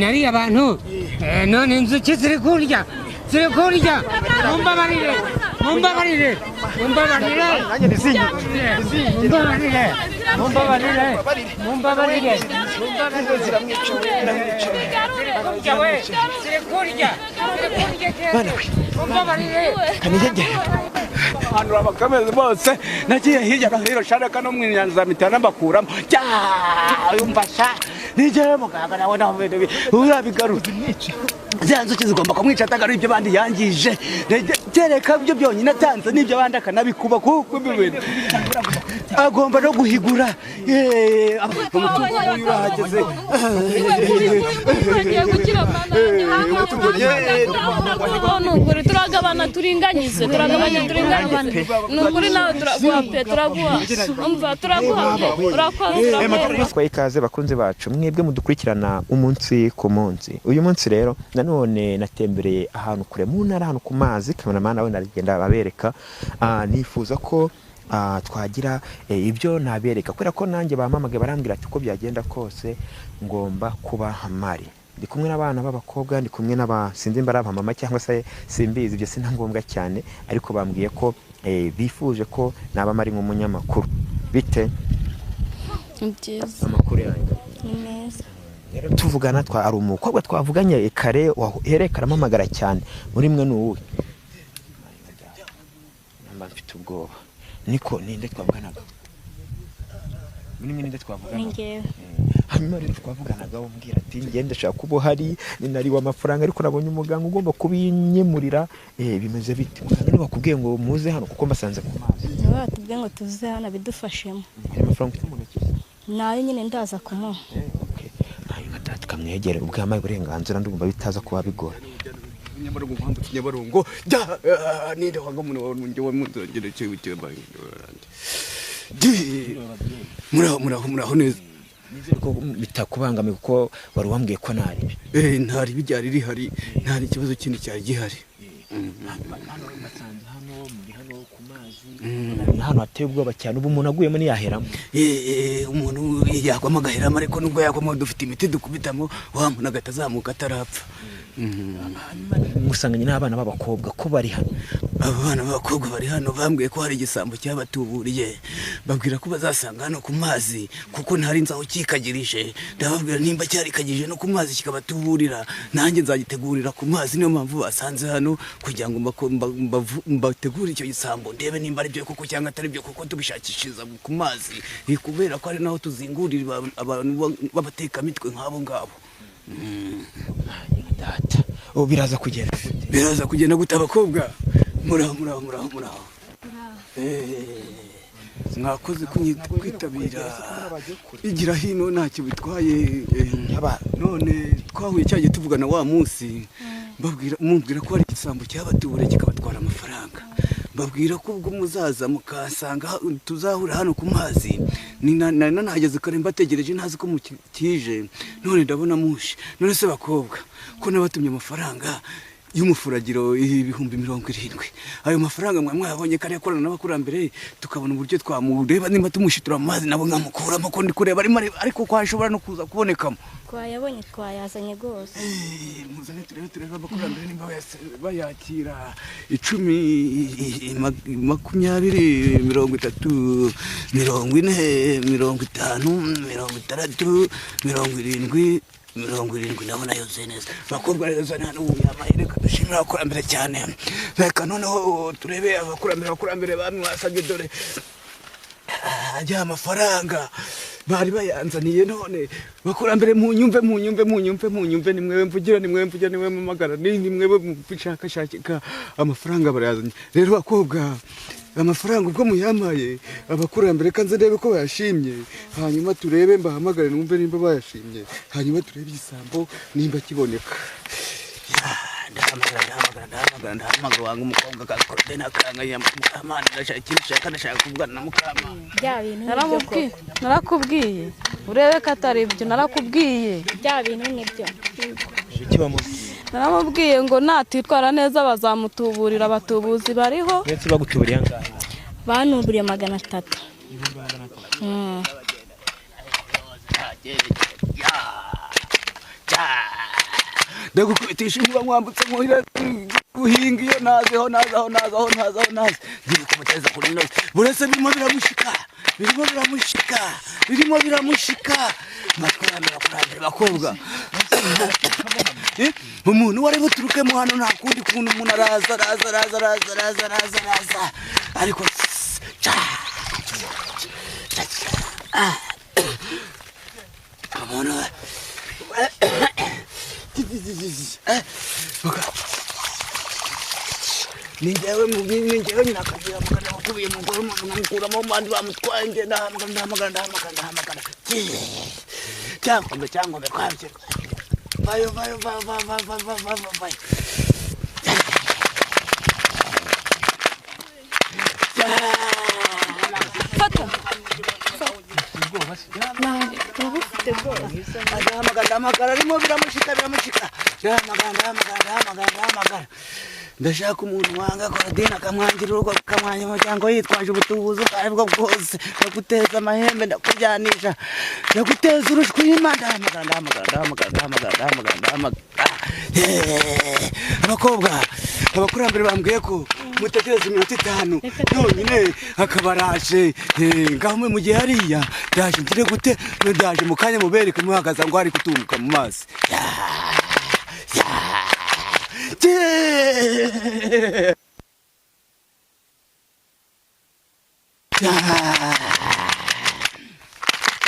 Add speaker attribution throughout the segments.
Speaker 1: nari abantu none inzuki ziri kurya mumbabarire
Speaker 2: hano abakameze bose nagiye hirya no hino sharaka no mwinyanza mitana bakuramo yumbasha nigere muganga nawe nawe urabigaruza zanzuki zigomba kumwica atagaru ibyo bandi yangije tereka byo byonyine atanze nibyo bandi akanabikuba kuko ibintu agomba no guhigura urahageze
Speaker 3: turagabana turinganyize nukuri nawe turaguha
Speaker 4: twaye ikaze bakunze bacu mwebwe mudukurikirana umunsi ku munsi. Uyu munsi rero nanone natembereye ahantu kure mu ntara hano ku mazi cameraman nawe narigenda babereka nifuza ko twagira ibyo nabereka kubera ko nanjye bamamage barambwira ati ko byagenda kose ngomba kuba mari ndi kumwe n'abana b'abakobwa ndi kumwe n'abasinzi imbara mama cyangwa se simbizi ibyo sinangombwa cyane ariko bambwiye ko bifuje ko naba mari nk'umunyamakuru bite amakuru yanjye
Speaker 3: neza
Speaker 4: rero tuvugana ari umukobwa twavuganye kare herekana amamagara cyane muri mwe n'uwe namba mfite ubwoba niko ninde twavuganaga muri mwe ninde twavuganaga hanyuma rero twavuganaga umbwira ati ngende shaka kubo hari ninari w'amafaranga ariko nabonye umuganga ugomba kubinyemurira bimeze bite muganga bakubwiye ngo muze hano kuko mbasanze ku mazi
Speaker 3: batubwiye ngo tuze hano bidufashemo
Speaker 4: amafaranga ufite mu ntoki
Speaker 3: nayo nyine ndaza kumuha
Speaker 4: tukamwegere ubwamaye uburenganzira ndumva bitaza kuba bigora
Speaker 2: Nyabarongo kwambuka Nyabarongo ninde wanga muno nje wamuzongere cyo cyemba muraho neza
Speaker 4: ko bitakubangamiye kuko wari wambwiye ko nari
Speaker 2: ntari bijyari rihari ntari kibazo kindi cyari gihari
Speaker 4: hano hateye ubwoba cyane ubu umuntu aguyemo niyaheramo
Speaker 2: umuntu yagwamo agaheramo ariko nubwo yagwamo dufite imiti dukubitamo wa muntu agatazamuka atarapfa
Speaker 4: musanganye n'abana b'abakobwa ko bari hano
Speaker 2: abana b'abakobwa bari hano bambwiye ko hari igisambo cyabatuburiye babwira ko bazasanga hano ku mazi kuko ntari nzaho kikagirije ndababwira nimba cyarikagije no ku mazi kikabatuburira nanjye nzagitegurira ku mazi niyo mpamvu basanze hano kugira ngo mbategure icyo gisambo ndebe nimba ari byo koko cyangwa atari byo koko tubishakishiriza ku mazi kubera ko ari naho tuzingurira abantu b'abatekamitwe nk'abo ngabo
Speaker 4: data biraza
Speaker 2: kugenda gute abakobwa muraho mwakoze kwitabira igira hino ntacyo bitwaye none twahuye cyagiye tuvugana wa munsi mubwira ko hari igisambo cyabatubura kikabatwara amafaranga babwira ko ubwo muzaza mukasanga tuzahura hano ku mazi nahageze kare mbategereje ntazi ko mukije none ndabona mushe none se bakobwa ko nabatumye amafaranga y'umufuragiro 70,000 ayo mafaranga mwabonye kare yakorana n'abakurambere tukabona uburyo twamureba nimba tumushitura amazi nabo nkamukuramo ko ndi kureba ariko ko hashobora no kuza kubonekamo
Speaker 3: twayabonye twayazanye gose
Speaker 2: muzane turebe abakurambere nimba bayakira 10 20 30 40 40 50 70 ndabona yose neza bakobwa rero hano yamaye reka dushimira abakurambere cyane reka noneho turebe abakurambere bamwe basabye dore ajya amafaranga bari bayanzaniye none bakurambere munyumve nimwe mvugira nimwe mamagara nimwe mushakashaka amafaranga barayazanye rero bakobwa amafaranga ubwo muyamaye abakurambere kanze ndebe ko bayashimye hanyuma turebe mbahamagare numve nimba bayashimye hanyuma turebe igisambo nimba kiboneka ndahamagara wanga umukobwa kakorote nakanga ya mukamana ndashaka kuvugana na mukama
Speaker 3: bya bintu
Speaker 5: narakubwiye urebe ko atari ibyo narakubwiye
Speaker 3: bya bintu nibyo
Speaker 5: naramubwiye ngo natitwara neza bazamutuburira abatubuzi bariho
Speaker 4: ndetse bagutuburiye angahe
Speaker 3: banuburiye 300
Speaker 2: ja ndagukubitisha inkuba mwambutse muhira guhinga iyo nazeho ngiye kumuteza kuri nose burese birimo biramushika matwarambere bakobwa umuntu wari buturukemo hano nta kundi kuntu umuntu araza ariko umuntu ningewe nyina akabwira mugana wakubiye mu ngoro umuntu nkamukuramo mu bandi bamutwaye nge ndahamagara cyangombe kwabye vayo
Speaker 5: fata
Speaker 2: ndahamagara arimo biramushika ndahamagara ndashaka umuntu wanga Korodina akamwangira urugo akamwanya umuryango yitwaje ubutubuzi aribwo bwose ndaguteza amahembe ndakujyanisha ndaguteza urushwima ndahamagara abakurambere bambwiye ko mutegereza iminota 5 nonyine akabaraje ngaho mu gihe hariya ndaje ngire gute ndaje mu kanya mubereke muhagaza ngo ari kutunguka mu mazi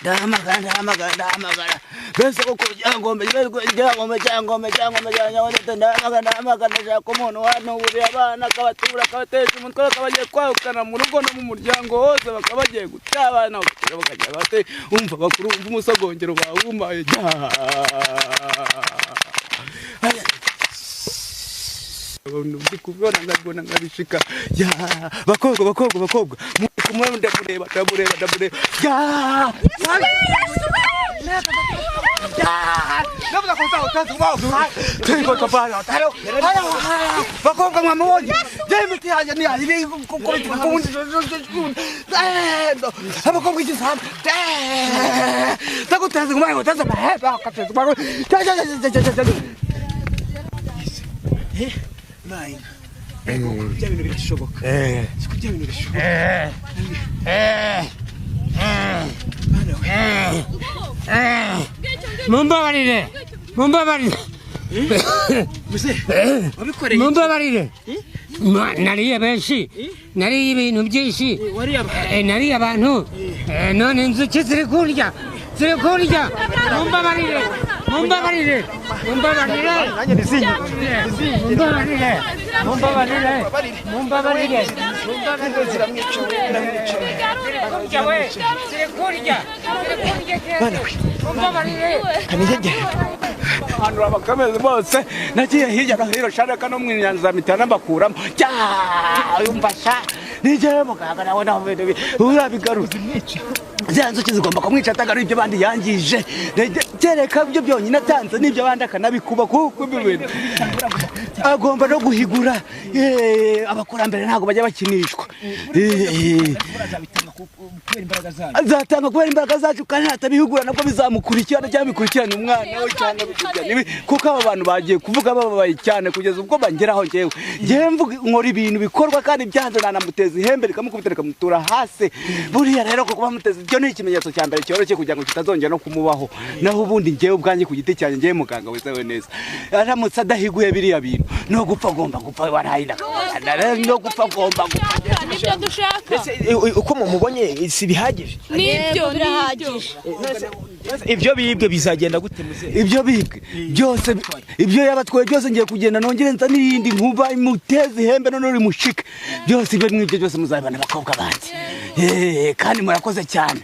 Speaker 2: ndahamagara bese kuko cyangombe ndashaka umuntu wanuburiye abana akabatura akabatesha umutwe bakabagiye kwahukana mu rugo no mu muryango hose bakabagiye guta abana bakajya bate umva bakuru umva umusogongero bawumaye ndi kubona ngabishika ya bakobwa kumwe ndamureba nabuza kuza utazi wazo tengo topana taro bakobwa mwamubonye jemiti haje ni ari kukundi abakobwa igisam takutazi kumwe utazi baheba katezi bako Mine. Ibintu birashoboka. Sikujya ibintu birashoboka.
Speaker 1: Mumbabarire. Mumbabarire. Nariye benshi. Nariye ibintu byinshi. Nariye abantu. None inzuki ziri kurya. Mumbabarire. Nanjye nizinyo. Mumbabarire.
Speaker 2: Hano abakameze bose nagiye hirya no hino sharaka no mu nyanza mitana bakuramo yumbasha nije muganga nawe nawe urabigaruza zanzo kizigomba kumwica atagaruye ibyo bandi yangije tereka byo byonyine atanze nibyo bandi akanabikuba kuko ibintu agomba no guhigura abakurambere ntago bajya bakinishwa azatanga kubera imbaraga zacu kandi atabihugura nabwo bizamukurikirana cyangwa bikurikirana umwana we cyangwa bikujyana kuko aba bantu bagiye kuvuga bababaye cyane kugeza ubwo bangeraho ngewe mvuga nkora ibintu bikorwa kandi byanze nanamuteza ihembe rikamukubita rikamutura hasi buriya rero kuko bamuteza ibyo ni ikimenyetso cya mbere cyoroshye kugira ngo kitazongera no kumubaho naho ubundi ngewe ubwanjye ku giti cyanjye ngewe muganga wizewe neza aramutse adahiguye biriya bintu no gupfa agomba gupfa warahira no gupfa agomba gupfa
Speaker 5: nibyo dushaka
Speaker 4: uko mumubonye si bihagije
Speaker 5: nibyo birahagije
Speaker 4: ibyo bibwe bizagenda gute muze
Speaker 2: ibyo bibwe byose ibyo yabatwaye byose ngiye kugenda nongere nza n'iyindi nkuba imuteze ihembe none uri mushike byose ibyo mwibyo byose muzabana bakobwa banjye kandi murakoze cyane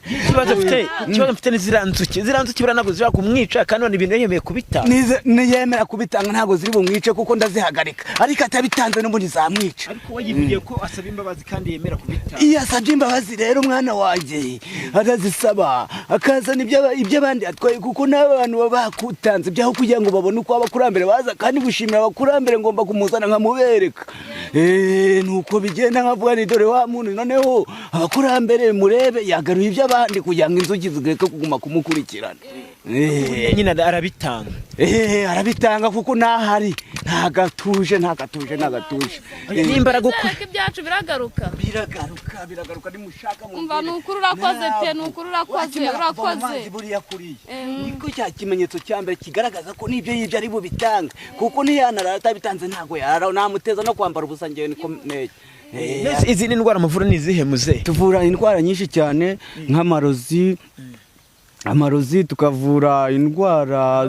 Speaker 4: ikibazo mfite n'iziranzuki biranago zira kumwica kandi none ibintu yemeye kubitanga
Speaker 2: niyemera kubitanga ntago ziri bumwice kuko ndazihagarika ariko atabitanze n'ubundi zamwica
Speaker 4: ariko wayivugiye ko asaba imbabazi kandi yemera kubitanga
Speaker 2: iyo asabye imbabazi rero umwana wanjye arazisaba akazana ibyo abandi atwaye kuko n'abantu baba bakutanze byaho kugira ngo babone uko abakurambere baza kandi gushimira abakurambere ngomba kumuzana nkamubereka nuko bigenda nkavuga ni dore wa muntu noneho abakurambere murebe yagaruye ibyo abandi kugira ngo inzuki zigeke kuguma kumukurikirana
Speaker 4: nyine arabitanga
Speaker 2: arabitanga kuko nahari ntagatuje
Speaker 4: n'imbaraga uko
Speaker 5: ibyacu biragaruka
Speaker 2: nimushaka
Speaker 5: umva nukuri urakoze pe nukuri urakoze
Speaker 2: buriya kuriya niko cya kimenyetso cya mbere kigaragaza ko n'ibyo yibyo ari bubitanga kuko niyanara atabitanze ntago yarara namuteza no kwambara ubusa ngewe niko neye.
Speaker 4: Izi ni indwara muvura ni izihe muze?
Speaker 2: Tuvura indwara nyinshi cyane nk'amarozi tukavura indwara